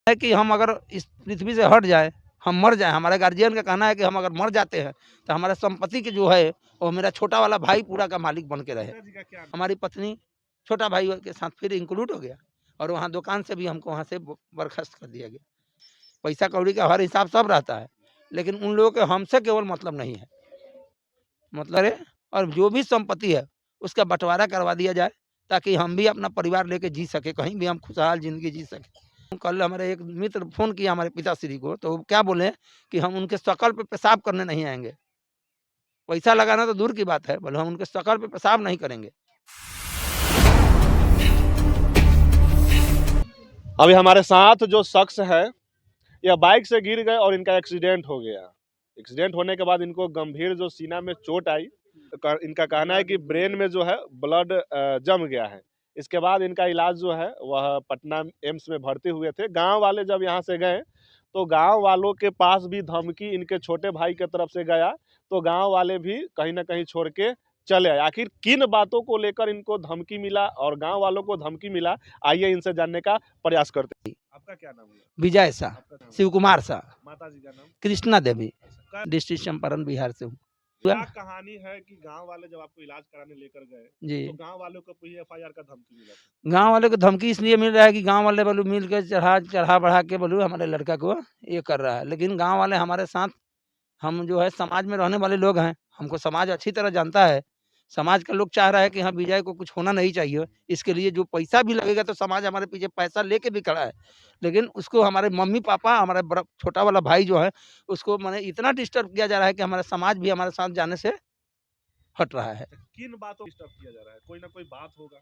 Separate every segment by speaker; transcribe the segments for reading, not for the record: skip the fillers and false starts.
Speaker 1: है कि हम अगर इस पृथ्वी से हट जाए, हम मर जाए, हमारे गार्जियन का कहना है कि हम अगर मर जाते हैं तो हमारे संपत्ति की जो है वो मेरा छोटा वाला भाई पूरा का मालिक बन के रहे।
Speaker 2: पिताजी का क्या नाम?
Speaker 1: हमारी पत्नी छोटा भाई के साथ फिर इंक्लूड हो गया और वहाँ दुकान से भी हमको वहाँ से बर्खास्त कर दिया गया। पैसा कौड़ी का हर हिसाब सब रहता है, लेकिन उन लोगों के हमसे केवल मतलब नहीं है, मतलब है। और जो भी संपत्ति है उसका बंटवारा करवा दिया जाए ताकि हम भी अपना परिवार लेके जी सके, कहीं भी हम खुशहाल जिंदगी जी सके। कल हमारे एक मित्र फोन किया हमारे पिताश्री को, तो वो क्या बोले कि हम उनके शकल पे पेशाब करने नहीं आएंगे। पैसा लगाना तो दूर की बात है, बोले हम उनके शकल पे पेशाब नहीं करेंगे।
Speaker 2: अभी हमारे साथ जो शख्स है यह बाइक से गिर गए और इनका एक्सीडेंट हो गया। एक्सीडेंट होने के बाद इनको गंभीर जो सीना में चोट आई, तो इनका कहना है कि ब्रेन में जो है ब्लड जम गया है। इसके बाद इनका इलाज जो है वह पटना एम्स में भर्ती हुए थे। गांव वाले जब यहाँ से गए तो गांव वालों के पास भी धमकी इनके छोटे भाई की तरफ से गया, तो गांव वाले भी कहीं ना कहीं छोड़ के चले आए। आखिर किन बातों को लेकर इनको धमकी मिला और गांव वालों को धमकी मिला, आइए इनसे जानने का प्रयास करते हैं। आपका क्या नाम है?
Speaker 1: विजय शाह,
Speaker 2: आपका नाम?
Speaker 1: शिव कुमार शाह,
Speaker 2: माता जी का नाम?
Speaker 1: कृष्णा देवी,
Speaker 2: अच्छा,
Speaker 1: डिस्ट्रिक्ट चंपारण बिहार से हूँ।
Speaker 2: क्या कहानी है कि गांव वाले जब आपको इलाज कराने लेकर गए
Speaker 1: जी,
Speaker 2: तो गांव वालों को भी एफआईआर का धमकी मिला था?
Speaker 1: गांव वाले को धमकी इसलिए मिल रहा है कि गांव वाले बोलू मिल के चढ़ा बढ़ा के बोलू हमारे लड़का को ये कर रहा है, लेकिन गांव वाले हमारे साथ, हम जो है समाज में रहने वाले लोग हैं, हमको समाज अच्छी तरह जानता है। समाज का लोग चाह रहा है कि हाँ विजय को कुछ होना नहीं चाहिए, इसके लिए जो पैसा भी लगेगा तो समाज हमारे पीछे पैसा लेके भी खड़ा है। लेकिन उसको हमारे मम्मी पापा, हमारा बड़ा छोटा वाला भाई जो है उसको मैंने इतना डिस्टर्ब किया जा रहा है कि हमारा समाज भी हमारे साथ जाने से हट रहा है।
Speaker 2: किन बातों को डिस्टर्ब किया जा रहा है? कोई ना कोई बात होगा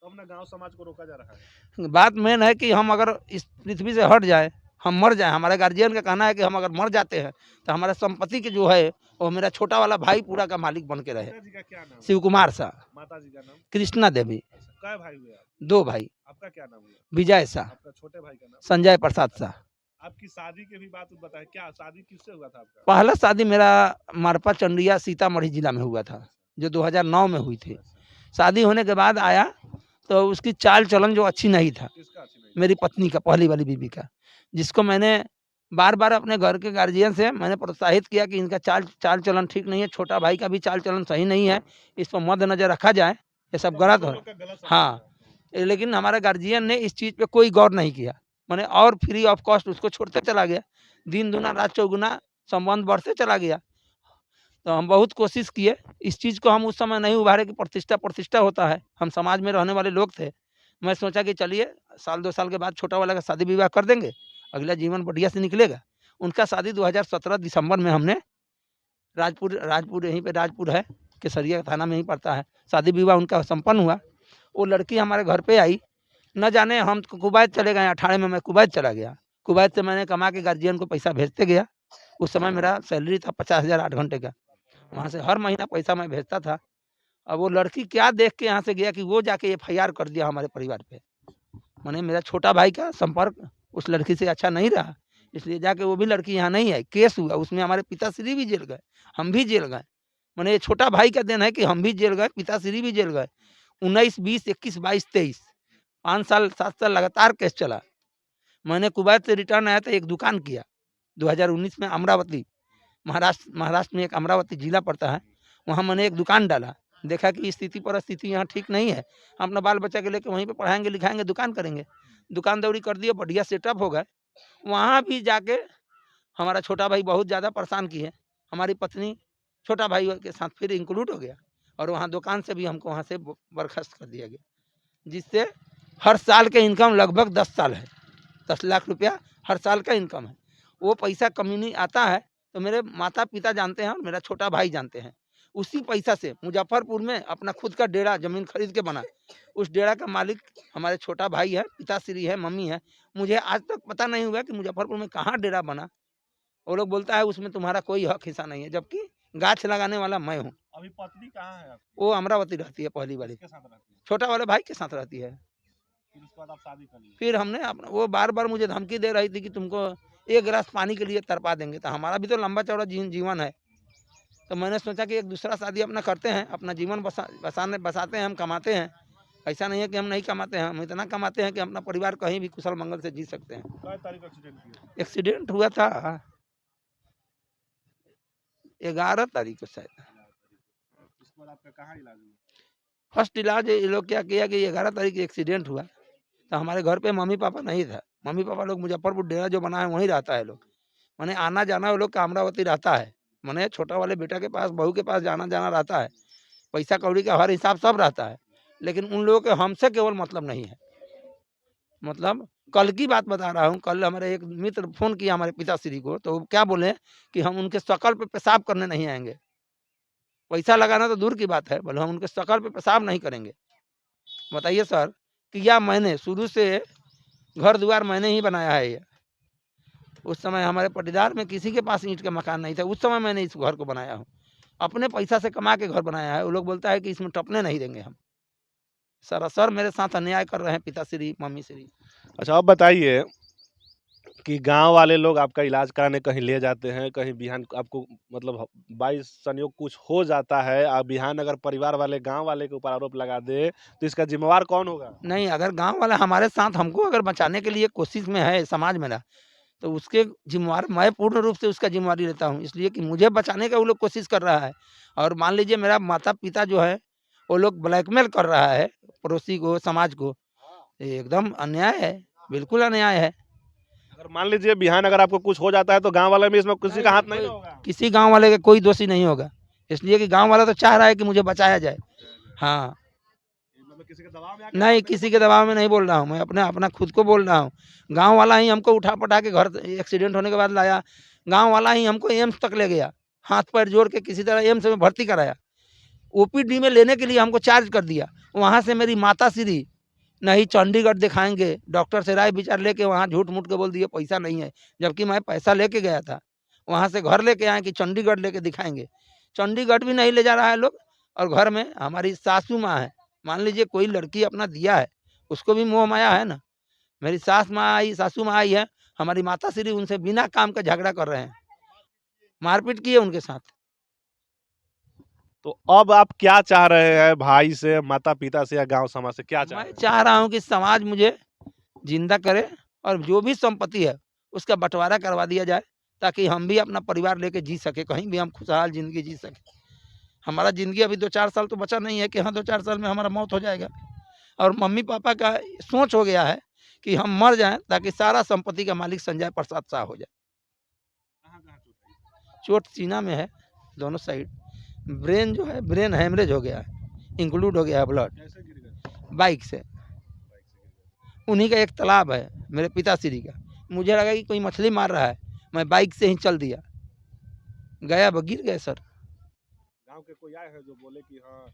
Speaker 2: तब ना गांव समाज को रोका जा रहा है।
Speaker 1: बात मेन है कि हम अगर इस पृथ्वी से हट जाए, हम मर जाए, हमारे गार्जियन का कहना है कि हम अगर मर जाते हैं तो हमारे संपत्ति की जो है वो मेरा छोटा वाला भाई पूरा का मालिक बन के रहे।
Speaker 2: पिताजी का क्या नाम?
Speaker 1: शिव कुमार शाह,
Speaker 2: माता जी का नाम?
Speaker 1: कृष्णा देवी।
Speaker 2: अच्छा, क्या भाई हुए आप?
Speaker 1: 2 भाई,
Speaker 2: आपका क्या नाम हुआ?
Speaker 1: विजय शाह,
Speaker 2: आपका छोटे भाई का नाम?
Speaker 1: संजय प्रसाद शाह।
Speaker 2: आपकी शादी की भी बात बताएं, क्या शादी किससे हुआ था आपका?
Speaker 1: पहला शादी मेरा मारपा चंडिया सीतामढ़ी जिला में हुआ था, जो 2009 में हुई थी। शादी होने के बाद आया तो उसकी चाल चलन जो अच्छी नहीं था,
Speaker 2: किसका अच्छी नहीं?
Speaker 1: मेरी पत्नी का, पहली वाली बीवी का, जिसको मैंने बार बार अपने घर के गार्जियन से मैंने प्रोत्साहित किया कि इनका चाल चलन ठीक नहीं है, छोटा भाई का भी चाल चलन सही नहीं है, इस पर मद्देनजर रखा जाए, ये सब गलत है। हाँ, लेकिन हमारे गार्जियन ने इस चीज़ पे कोई गौर नहीं किया। मैंने और फ्री ऑफ कॉस्ट उसको छोड़ते चला गया, दिन दुना रात चौगुना संबंध बढ़ते चला गया। तो हम बहुत कोशिश किए, इस चीज़ को हम उस समय नहीं उभारे कि प्रतिष्ठा होता है, हम समाज में रहने वाले लोग थे। मैं सोचा कि चलिए साल 2 साल के बाद छोटा वाला का शादी विवाह कर देंगे, अगला जीवन बढ़िया से निकलेगा। उनका शादी 2017 दिसंबर में हमने राजपुर यहीं पे राजपुर है, केसरिया थाना में ही पड़ता है, शादी विवाह उनका संपन्न हुआ। वो लड़की हमारे घर पे आई, न जाने हम कुवैत चले गए, 18 में मैं कुवैत चला गया। कुवैत से मैंने कमा के गार्जियन को पैसा भेजते गया। उस समय मेरा सैलरी था 50,000 8 घंटे का, वहाँ से हर महीना पैसा मैं भेजता था। अब वो लड़की क्या देख के यहाँ से गया कि वो जाके एफआईआर कर दिया हमारे परिवार पे। माने मेरा छोटा भाई का संपर्क उस लड़की से अच्छा नहीं रहा, इसलिए जाके वो भी लड़की यहाँ नहीं आई, केस हुआ, उसमें हमारे पिताश्री भी जेल गए, हम भी जेल गए। माने ये छोटा भाई का देन है कि हम भी जेल गए, पिताश्री भी जेल गए। 19, 20, 21, 22, 23 5 साल 7 साल लगातार केस चला। मैंने कुवैत से रिटर्न आया तो एक दुकान किया 2019 में अमरावती, महाराष्ट्र में एक अमरावती जिला पड़ता है, वहाँ मैंने एक दुकान डाला। देखा कि स्थिति परिस्थिति यहाँ ठीक नहीं है, हम अपना बाल बच्चा के लेकर वहीं पे पढ़ाएंगे लिखाएंगे, दुकान करेंगे। दुकान दौड़ी कर दिए, बढ़िया सेटअप हो गए। वहाँ भी जाके हमारा छोटा भाई बहुत ज़्यादा परेशान किए, हमारी पत्नी छोटा भाई के साथ फिर इंक्लूड हो गया और वहाँ दुकान से भी हमको वहाँ से बर्खास्त कर दिया गया, जिससे हर साल के इनकम लगभग 10 साल है, 10 लाख रुपया हर साल का इनकम है। वो पैसा कमी नहीं आता है तो मेरे माता पिता जानते हैं और मेरा छोटा भाई जानते हैं। उसी पैसा से मुजफ्फरपुर में अपना खुद का डेरा ज़मीन खरीद के बना, उस डेरा का मालिक हमारे छोटा भाई है, पिताश्री है, मम्मी है। मुझे आज तक पता नहीं हुआ कि मुजफ्फरपुर में कहाँ डेरा बना। वो लोग बोलता है उसमें तुम्हारा कोई हक हिस्सा नहीं है, जबकि गाछ लगाने वाला मैं हूँ।
Speaker 2: अभी पत्नी कहाँ है आपकी?
Speaker 1: वो अमरावती रहती है, पहली वाली
Speaker 2: किसके साथ रहती है?
Speaker 1: छोटा वाले भाई के साथ रहती है।
Speaker 2: फिर उसके बाद आप शादी कर ली?
Speaker 1: फिर हमने अपना, वो बार-बार मुझे धमकी दे रही थी कि तुमको 1 गिलास पानी के लिए तड़पा देंगे, तो हमारा भी तो लंबा चौड़ा जीवन है। तो मैंने सोचा कि एक दूसरा शादी अपना करते हैं, अपना जीवन बसाते हैं, हम कमाते हैं, ऐसा नहीं है कि हम नहीं कमाते हैं, हम इतना कमाते हैं कि अपना परिवार कहीं भी कुशल मंगल से जी सकते हैं।
Speaker 2: किस तारीख को एक्सीडेंट किया?
Speaker 1: एक्सीडेंट हुआ था 11 तारीख को शायद।
Speaker 2: इसके बाद आपका कहाँ इलाज हुआ?
Speaker 1: फर्स्ट इलाज ये लोग क्या किया कि 11 तारीख को एक्सीडेंट हुआ, तो हमारे घर पे मम्मी पापा नहीं था। मम्मी पापा लोग मुजफ्फरपुर डेरा जो बना है वहीं रहता है लोग, माने आना जाना वो लोग का अमरावती रहता है, माने छोटा वाले बेटा के पास बहू के पास जाना जाना रहता है, पैसा कौड़ी का हर हिसाब सब रहता है। लेकिन उन लोगों के हमसे केवल मतलब नहीं है। मतलब कल की बात बता रहा हूँ, कल हमारे एक मित्र फ़ोन किया हमारे पिताश्री को, तो वो क्या बोले कि हम उनके शकल पे पेशाब करने नहीं आएँगे। पैसा लगाना तो दूर की बात है, बोले हम उनके शकल पे पेशाब नहीं करेंगे। बताइए सर, कि या मैंने शुरू से घर-द्वार मैंने ही बनाया है ये। उस समय हमारे पटीदार में किसी के पास ईंट का मकान नहीं था, उस समय मैंने इस घर को बनाया हूँ। अपने पैसा से कमा के घर बनाया है। वो लोग बोलता है कि इसमें टपने नहीं देंगे हम। सरासर मेरे साथ अन्याय कर रहे हैं पिताश्री, मम्मीश्री।
Speaker 2: अच्छा, अब बताइए कि गाँव वाले लोग आपका इलाज कराने कहीं ले जाते हैं, कहीं बिहान आपको मतलब बाई संयोग कुछ हो जाता है, बिहान अगर परिवार वाले गाँव वाले के ऊपर आरोप लगा दे, तो इसका ज़िम्मेवार कौन होगा?
Speaker 1: नहीं, अगर गाँव वाला हमारे साथ हमको अगर बचाने के लिए कोशिश में है समाज मेरा, तो उसके ज़िम्मेवार मैं पूर्ण रूप से उसका ज़िम्मेवारी लेता हूँ। इसलिए कि मुझे बचाने का वो लोग कोशिश कर रहा है, और मान लीजिए मेरा माता-पिता जो है, वो लोग ब्लैकमेल कर रहा है पड़ोसी को, समाज को। ये एकदम अन्याय है, बिल्कुल अन्याय है।
Speaker 2: अगर मान लीजिए बिहान अगर आपको कुछ हो जाता है, तो गाँव वाले में इसमें किसी का हाथ नहीं
Speaker 1: कोई
Speaker 2: ना होगा?
Speaker 1: किसी गाँव वाले का कोई दोषी नहीं होगा। इसलिए कि गाँव वाला तो चाह रहा है कि मुझे बचाया जाए। हाँ।
Speaker 2: मतलब किसी के दबाव में आके
Speaker 1: नहीं,
Speaker 2: बात
Speaker 1: किसी के दबाव में नहीं बोल रहा हूँ, मैं अपना अपना खुद को बोल रहा हूँ। गाँव वाला ही हमको उठा-पटा के घर एक्सीडेंट होने के बाद लाया। गाँव वाला ही हमको एम्स तक ले गया। हाथ-पैर जोड़ के किसी तरह एम्स में भर्ती कराया। ओपीडी में लेने के लिए हमको चार्ज कर दिया। वहाँ से मेरी माताश्री, नहीं चंडीगढ़ दिखाएँगे, डॉक्टर से राय-विचार लेके वहाँ झूठ-मूठ के बोल दिए पैसा नहीं है। जबकि मैं पैसा लेके गया था। वहाँ से घर लेके आए कि चंडीगढ़ लेके दिखाएँगे। चंडीगढ़ भी नहीं ले जा रहा है लोग, और घर में हमारी सासू माँ है। मान लीजिए कोई लड़की अपना दिया है, उसको भी मोह-माया है ना। मेरी सास माँ आई, सासू माँ आई है, हमारी माताश्री उनसे बिना काम का झगड़ा कर रहे हैं। मारपीट की है उनके साथ।
Speaker 2: तो अब आप क्या चाह रहे हैं भाई से, माता-पिता से या गाँव समाज से क्या चाह रहे
Speaker 1: मैं
Speaker 2: हैं?
Speaker 1: चाह रहा हूँ कि समाज मुझे जिंदा करे, और जो भी संपत्ति है उसका बंटवारा करवा दिया जाए, ताकि हम भी अपना परिवार लेके जी सके, कहीं भी हम खुशहाल ज़िंदगी जी सकें। हमारा ज़िंदगी अभी 2-4 साल तो बचा नहीं है कि हाँ 2-4 साल में हमारा मौत हो जाएगा, और मम्मी-पापा का सोच हो गया है कि हम मर जाएँ ताकि सारा संपत्ति का मालिक संजय प्रसाद शाह हो जाए।
Speaker 2: कहाँ-कहाँ चोट आई?
Speaker 1: चोट सीना में है, दोनों साइड। ब्रेन जो है, ब्रेन हैमरेज हो गया है, इंक्लूड हो गया है ब्लड।
Speaker 2: कैसे गिर गए?
Speaker 1: बाइक से।
Speaker 2: बाइक से गिर गए।
Speaker 1: उन्हीं का एक तालाब है, मेरे पिताश्री का। मुझे लगा कि कोई मछली मार रहा है, मैं बाइक से ही चल दिया। गया ब गिर गए सर।
Speaker 2: गाँव के कोई आए हैं जो बोले कि हाँ,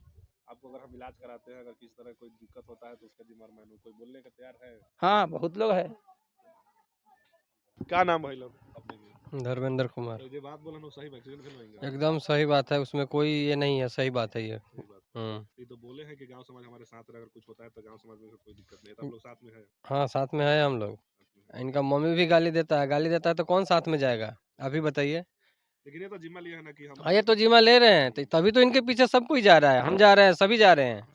Speaker 2: आपको अगर हम इलाज कराते हैं, अगर किसी तरह कोई दिक्कत होता है तो उसका ज़िम्मेवार मैं हूँ, कोई बोलने को तैयार है?
Speaker 1: हाँ, बहुत लोग हैं।
Speaker 2: क्या नाम है लोग अपने के?
Speaker 3: धर्मेंद्र कुमार।
Speaker 2: तो ये बात बोला ना, सही में एक्सीडेंट फिर होएगा?
Speaker 3: एकदम सही बात है, उसमें कोई ये नहीं है, सही बात है ये।
Speaker 2: सही बात है। ये तो बोले हैं कि गाँव समाज हमारे साथ रहे, अगर कुछ होता है तो गाँव समाज में कोई दिक्कत नहीं है, तो आप लोग साथ में हैं?
Speaker 3: हाँ, साथ में है हम लोग।
Speaker 2: साथ में हैं।
Speaker 3: इनका मम्मी भी गाली देता है तो कौन साथ में जाएगा? आप ही बताइए।
Speaker 2: लेकिन ये तो जिम्मा लिया है ना कि हम
Speaker 3: हाँ, ये तो जिम्मा ले रहे हैं, तो तभी तो इनके पीछे सब कोई जा रहा है, हम जा रहे हैं, सभी जा रहे हैं।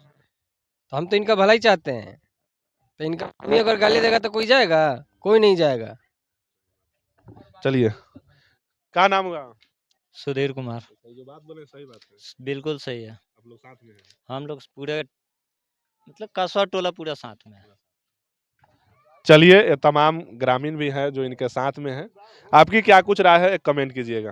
Speaker 3: तो हम तो इनका भला ही चाहते हैं। तो इनका मम्मी अगर गाली देगा तो कोई जाएगा? कोई नहीं जाएगा।
Speaker 2: चलिए, क्या नाम हुआ?
Speaker 4: सुधीर कुमार।
Speaker 2: तो जो बात बोले सही बात है,
Speaker 4: बिल्कुल सही है।
Speaker 2: आप लोग साथ में हैं?
Speaker 4: हम लोग पूरे मतलब कस्बा टोला पूरा साथ में है।
Speaker 2: चलिए, ये तमाम ग्रामीण भी हैं जो इनके साथ में हैं। आपकी क्या कुछ राय है, एक कमेंट कीजिएगा।